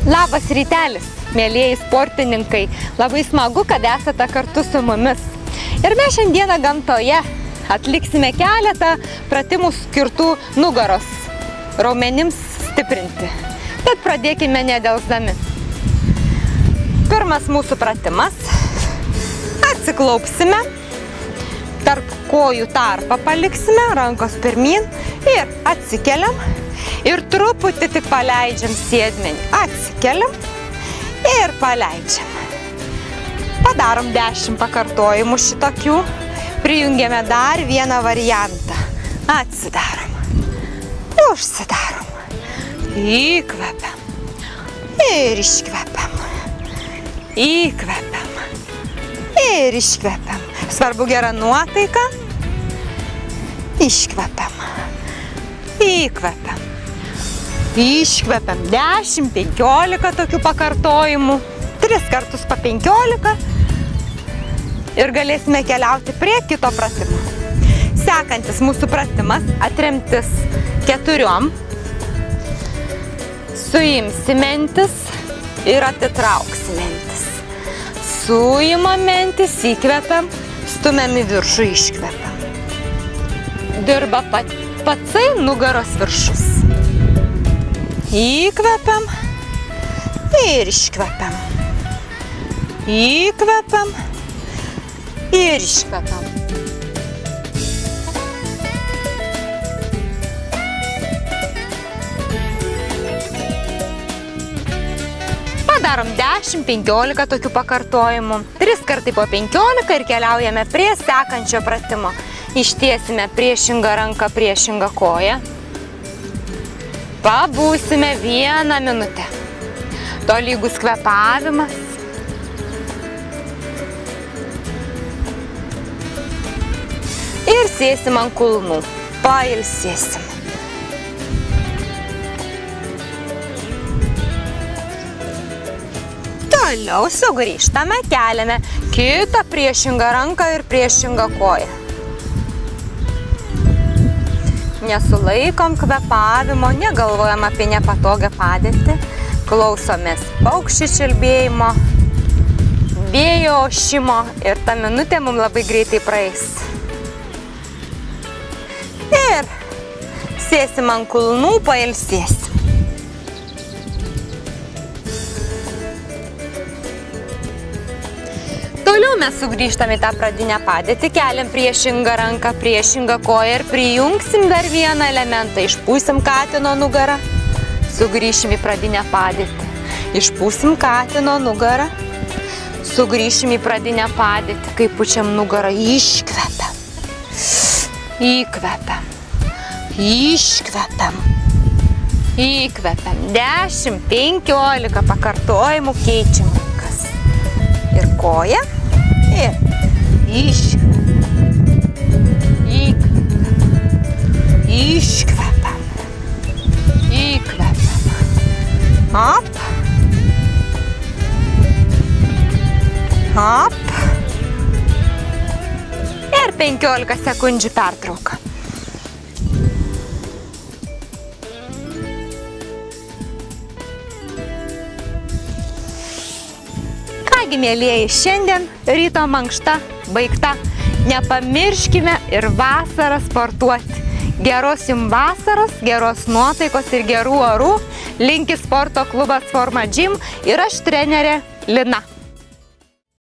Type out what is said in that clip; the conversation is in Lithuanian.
Labas rytelis, mėlieji sportininkai. Labai smagu, kad esate kartu su mumis. Ir mes šiandieną gamtoje atliksime keletą pratimų skirtų nugaros raumenims stiprinti. Tad pradėkime nedelsdami. Pirmas mūsų pratimas. Atsiklaupsime, tarp kojų tarpą paliksime, rankos pirmyn ir atsikeliam. Ir truputį tik paleidžiam sėdmenį. Atsikeliam ir paleidžiam. Padarom 10 pakartojimų šitokių. Prijungiame dar vieną variantą. Atsidarom. Užsidarom. Įkvepiam. Ir iškvepiam. Įkvepiam. Ir iškvepiam. Svarbu gera nuotaika. Iškvepiam. Įkvepiam. Iškvepiam 10-15 tokių pakartojimų, 3 kartus po 15 ir galėsime keliauti prie kito pratimo. Sekantis mūsų pratimas atremtis 4. Suimsi mentis ir atitrauksi mentis. Suimam mentis, įkvepiam, stumiam į viršų, iškvepiam. Dirba patsai nugaros viršus. Įkvepiam ir iškvepiam. Įkvepiam ir iškvepiam. Padarom 10-15 tokių pakartojimų. 3 kartai po 15 ir keliaujame prie sekančio pratimo. Ištiesime priešingą ranką, priešingą koją. Pabūsime 1 minutę. Tolygus kvepavimas. Ir sėsim ant kulnų. Pailsėsim. Toliau sugrįžtame, keliame kitą priešingą ranką ir priešingą koją. Nesulaikom kvepavimo, negalvojam apie nepatogią padėtį, klausomės paukščių čiulbėjimo, vėjo ošimo ir ta minutė mums labai greitai praeis. Ir sėsim ant kulnų, pailsėsim. Toliau mes sugrįžtame į tą pradinę padėtį, keliam priešingą ranką, priešingą koją ir prijungsim dar vieną elementą. Išpūsim katino nugarą, sugrįšim į pradinę padėtį. Išpūsim katino nugarą, sugrįšim į pradinę padėtį. Kai pučiam nugarą, iškvepiam. Įkvepiam. Iškvepiam. Įkvepiam. 10-15 pakartojimų keičiam rankas. Ir koją. Ir iškvepiam, įkvepiam, iškvepiam, įkvepiam, hop, hop ir 15 sekundžių pertrauka. Kągi, mėlieji, šiandien ryto mankšta baigta. Nepamirškime ir vasarą sportuoti. Geros jums vasaros, geros nuotaikos ir gerų orų. Linki sporto klubas Forma Gym ir aš trenerė Lina.